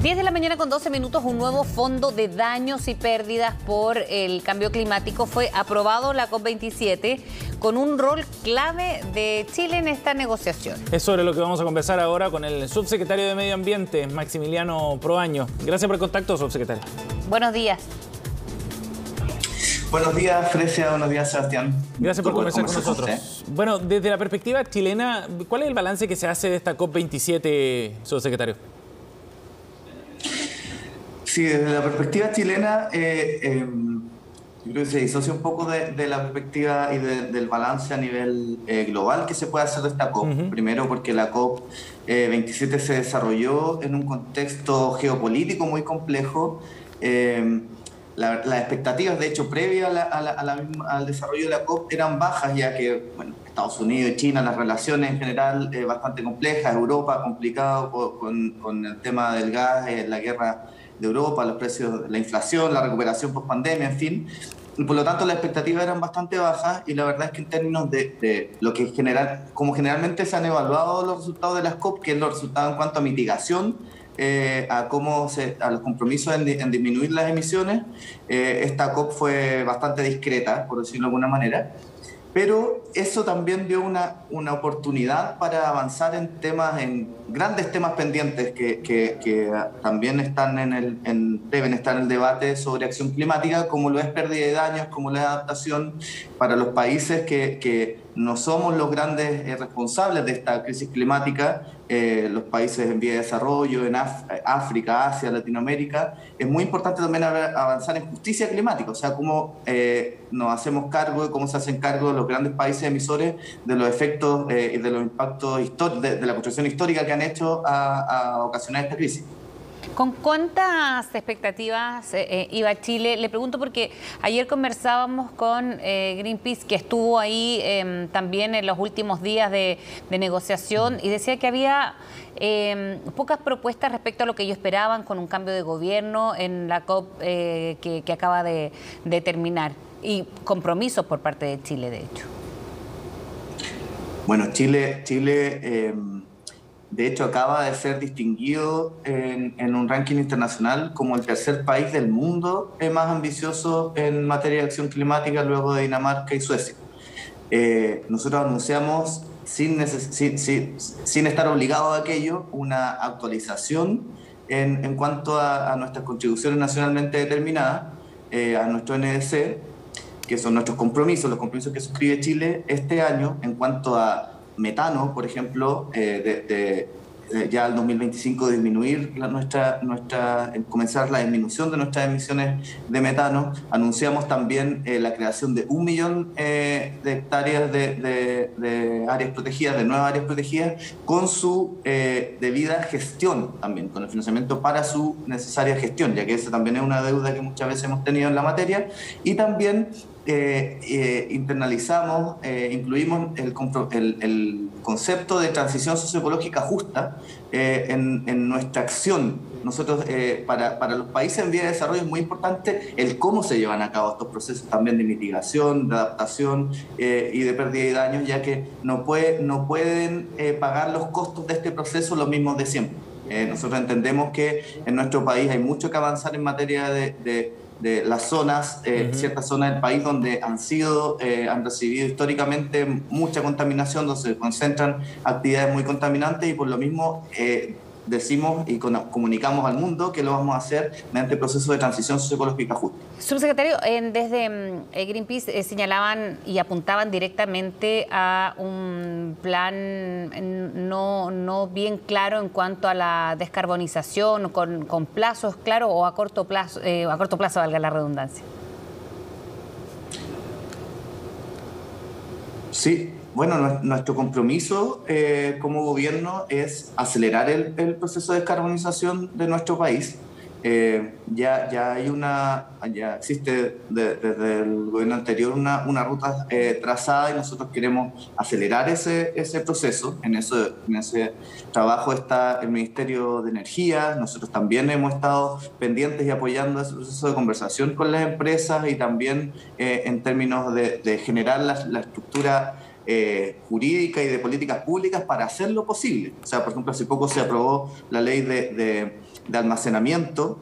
10 de la mañana con 12 minutos, un nuevo fondo de daños y pérdidas por el cambio climático fue aprobado en la COP27 con un rol clave de Chile en esta negociación. Es sobre lo que vamos a conversar ahora con el subsecretario de Medio Ambiente, Maximiliano Proaño. Gracias por el contacto, subsecretario. Buenos días. Buenos días, Frecia. Buenos días, Sebastián. Gracias por conversar con nosotros. Bueno, desde la perspectiva chilena, ¿cuál es el balance que se hace de esta COP27, subsecretario? Sí, desde la perspectiva chilena, yo creo que se disocia un poco de la perspectiva y del balance a nivel global que se puede hacer de esta COP. Primero porque la COP27 se desarrolló en un contexto geopolítico muy complejo. Las expectativas, de hecho, previas al desarrollo de la COP eran bajas, ya que Estados Unidos y China, las relaciones en general bastante complejas, Europa complicado con el tema del gas, la guerra de Europa, los precios, la inflación, la recuperación post-pandemia, en fin. Y por lo tanto, las expectativas eran bastante bajas y la verdad es que en términos de lo que como generalmente se han evaluado los resultados de las COP, que es los resultados en cuanto a mitigación, a los compromisos en disminuir las emisiones, esta COP fue bastante discreta, por decirlo de alguna manera. Pero eso también dio una oportunidad para avanzar en grandes temas pendientes que también deben estar en el debate sobre acción climática, como lo es pérdida de daños, como lo es adaptación para los países que no somos los grandes responsables de esta crisis climática, los países en vía de desarrollo, en África, Asia, Latinoamérica. Es muy importante también avanzar en justicia climática, o sea, cómo nos hacemos cargo, cómo se hacen cargo los grandes países emisores de los efectos y de los impactos de la construcción histórica que han hecho a ocasionar esta crisis. ¿Con cuántas expectativas iba Chile? Le pregunto porque ayer conversábamos con Greenpeace, que estuvo ahí también en los últimos días de negociación, y decía que había pocas propuestas respecto a lo que ellos esperaban con un cambio de gobierno en la COP que acaba de terminar, y compromisos por parte de Chile, de hecho. Bueno, Chile de hecho, acaba de ser distinguido en un ranking internacional como el tercer país del mundo más ambicioso en materia de acción climática, luego de Dinamarca y Suecia. Nosotros anunciamos, sin estar obligados a aquello, una actualización en cuanto a nuestras contribuciones nacionalmente determinadas, a nuestro NDC, que son nuestros compromisos, los compromisos que suscribe Chile este año en cuanto a metano, por ejemplo, ya al 2025 disminuir comenzar la disminución de nuestras emisiones de metano. Anunciamos también la creación de 1 millón de hectáreas de áreas protegidas, de nuevas áreas protegidas, con su debida gestión también, con el financiamiento para su necesaria gestión, ya que esa también es una deuda que muchas veces hemos tenido en la materia. Y también internalizamos, incluimos el concepto de transición socioecológica justa en nuestra acción. Nosotros, para los países en vía de desarrollo es muy importante el cómo se llevan a cabo estos procesos también de mitigación, de adaptación y de pérdida de daños, ya que no pueden pagar los costos de este proceso los mismos de siempre. Nosotros entendemos que en nuestro país hay mucho que avanzar en materia de las zonas, ciertas zonas del país donde han recibido históricamente mucha contaminación, donde se concentran actividades muy contaminantes, y por lo mismo decimos y comunicamos al mundo que lo vamos a hacer mediante el proceso de transición socioecológica justa. Subsecretario, desde Greenpeace señalaban y apuntaban directamente a un plan no bien claro en cuanto a la descarbonización, con plazos claros o a corto plazo, valga la redundancia. Sí. Bueno, nuestro compromiso como gobierno es acelerar el proceso de descarbonización de nuestro país. Ya existe desde el gobierno anterior una ruta trazada, y nosotros queremos acelerar ese proceso. En ese trabajo está el Ministerio de Energía. Nosotros también hemos estado pendientes y apoyando ese proceso de conversación con las empresas, y también en términos de generar la estructura jurídica y de políticas públicas para hacerlo posible. O sea, por ejemplo, hace poco se aprobó la ley de de almacenamiento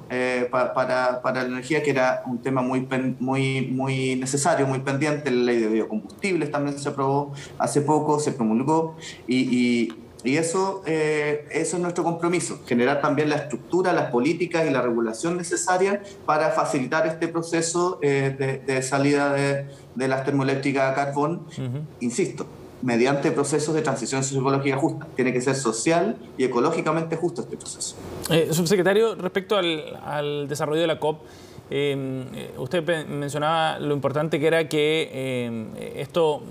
para la energía, que era un tema muy necesario, muy pendiente. La ley de biocombustibles también se aprobó hace poco, se promulgó, y eso es nuestro compromiso, generar también la estructura, las políticas y la regulación necesaria para facilitar este proceso de salida de las termoeléctricas a carbón, insisto, mediante procesos de transición socioecológica justa. Tiene que ser social y ecológicamente justo este proceso. Subsecretario, respecto al desarrollo de la COP, usted mencionaba lo importante que era que esto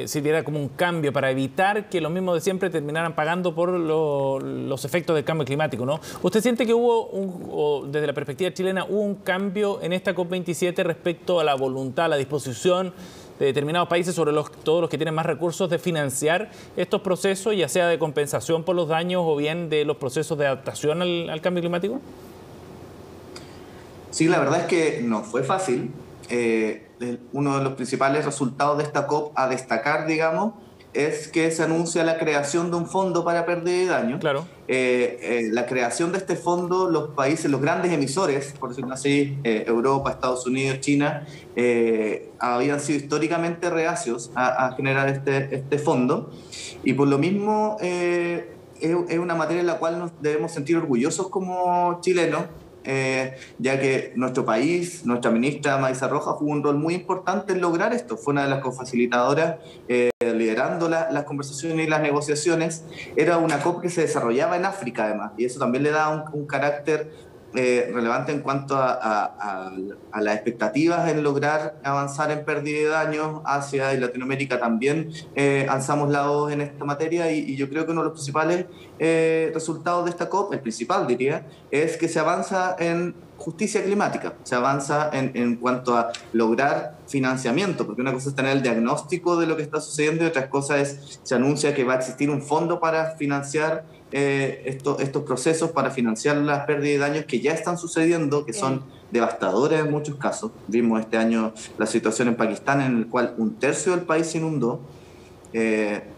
sirviera como un cambio para evitar que los mismos de siempre terminaran pagando por los efectos del cambio climático, ¿no? ¿Usted siente que desde la perspectiva chilena, hubo un cambio en esta COP27 respecto a la voluntad, a la disposición de determinados países, sobre todos los que tienen más recursos, de financiar estos procesos, ya sea de compensación por los daños o bien de los procesos de adaptación al cambio climático? Sí, la verdad es que no fue fácil. Uno de los principales resultados de esta COP a destacar, digamos, es que se anuncia la creación de un fondo para pérdida y daño. Claro. La creación de este fondo, los países, los grandes emisores, por decirlo así, Europa, Estados Unidos, China, habían sido históricamente reacios a generar este fondo, y por lo mismo es una materia en la cual nos debemos sentir orgullosos como chilenos, ya que nuestro país, nuestra ministra Maisa Rojas, jugó un rol muy importante en lograr esto. Fue una de las cofacilitadoras, liderando las conversaciones y las negociaciones. Era una COP que se desarrollaba en África, además, y eso también le da un carácter relevante en cuanto a las expectativas en lograr avanzar en pérdida de daños. Asia y Latinoamérica también alzamos la voz en esta materia, y yo creo que uno de los principales resultados de esta COP, el principal diría, es que se avanza en justicia climática, se avanza en cuanto a lograr financiamiento, porque una cosa es tener el diagnóstico de lo que está sucediendo y otra cosa es, se anuncia que va a existir un fondo para financiar estos procesos, para financiar las pérdidas y daños que ya están sucediendo, que son devastadores en muchos casos. Vimos este año la situación en Pakistán, en el cual 1/3 del país se inundó,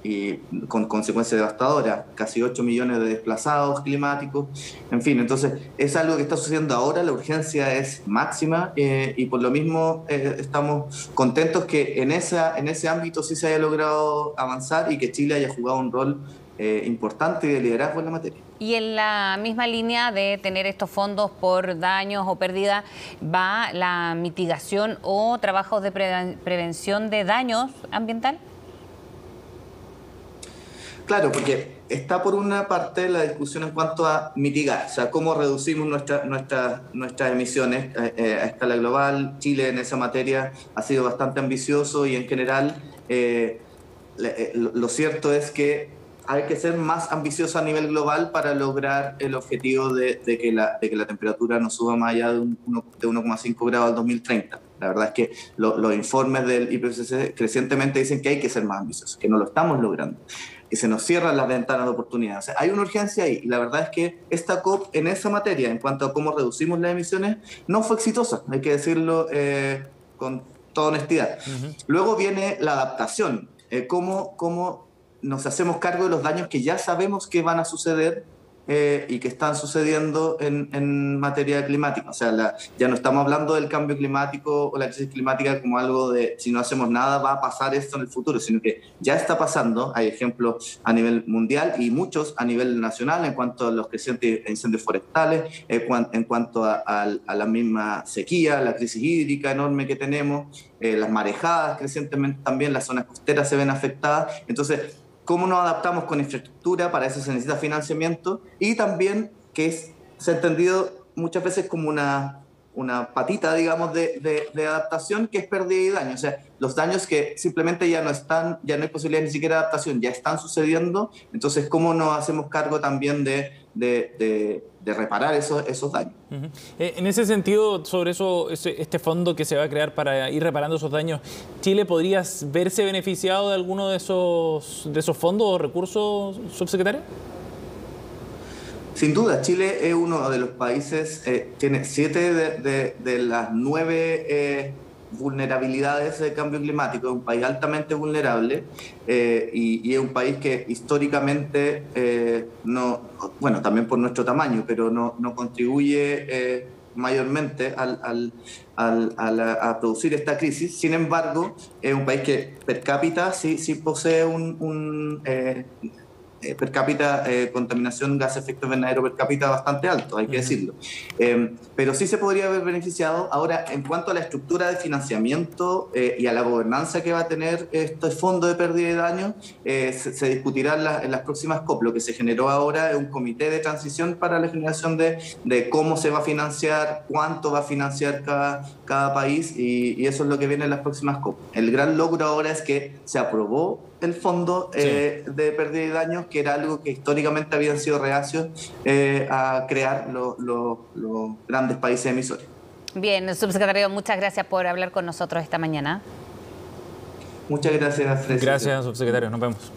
y con consecuencias devastadoras, casi 8 millones de desplazados climáticos, en fin. Entonces es algo que está sucediendo ahora, la urgencia es máxima, y por lo mismo estamos contentos que en ese ámbito sí se haya logrado avanzar y que Chile haya jugado un rol importante y de liderazgo en la materia. Y en la misma línea de tener estos fondos por daños o pérdida, ¿va la mitigación o trabajos de prevención de daños ambiental? Claro, porque está por una parte la discusión en cuanto a mitigar, o sea, cómo reducimos nuestras emisiones a escala global. Chile en esa materia ha sido bastante ambicioso, y en general lo cierto es que hay que ser más ambicioso a nivel global para lograr el objetivo de que la temperatura no suba más allá de 1,5 grados al 2030. La verdad es que los informes del IPCC crecientemente dicen que hay que ser más ambiciosos, que no lo estamos logrando, que se nos cierran las ventanas de oportunidad. O sea, hay una urgencia ahí, y la verdad es que esta COP en esa materia, en cuanto a cómo reducimos las emisiones, no fue exitosa, hay que decirlo con toda honestidad. Luego viene la adaptación, cómo nos hacemos cargo de los daños que ya sabemos que van a suceder y que están sucediendo en materia climática. O sea, ya no estamos hablando del cambio climático o la crisis climática como algo de si no hacemos nada va a pasar esto en el futuro, sino que ya está pasando. Hay ejemplos a nivel mundial y muchos a nivel nacional en cuanto a los crecientes incendios forestales, en cuanto a la misma sequía, la crisis hídrica enorme que tenemos, las marejadas crecientemente también, las zonas costeras se ven afectadas. Entonces, ¿cómo nos adaptamos con infraestructura? Para eso se necesita financiamiento, y también se ha entendido muchas veces como una patita, digamos, de adaptación, que es pérdida y daño. O sea, los daños que simplemente ya no hay posibilidad ni siquiera de adaptación, ya están sucediendo. Entonces, ¿cómo nos hacemos cargo también de reparar esos daños? En ese sentido, sobre este fondo que se va a crear para ir reparando esos daños, ¿Chile podría verse beneficiado de alguno de esos fondos o recursos, subsecretario? Sin duda, Chile es uno de los países, tiene 7 de las 9 vulnerabilidades de cambio climático, es un país altamente vulnerable y es un país que históricamente, no, bueno, también por nuestro tamaño, pero no contribuye mayormente a producir esta crisis. Sin embargo, es un país que per cápita sí posee per cápita, contaminación, gas de efecto invernadero per cápita bastante alto, hay que decirlo. Pero sí se podría haber beneficiado. Ahora, en cuanto a la estructura de financiamiento y a la gobernanza que va a tener este fondo de pérdida de daño, se discutirá en las próximas COP. Lo que se generó ahora es un comité de transición para la generación de cómo se va a financiar, cuánto va a financiar cada país, y eso es lo que viene en las próximas COP. El gran logro ahora es que se aprobó el fondo de pérdida de daños, que era algo que históricamente habían sido reacios a crear los grandes países emisores. Bien, subsecretario, muchas gracias por hablar con nosotros esta mañana. Muchas gracias, Fred. Gracias, subsecretario. Nos vemos.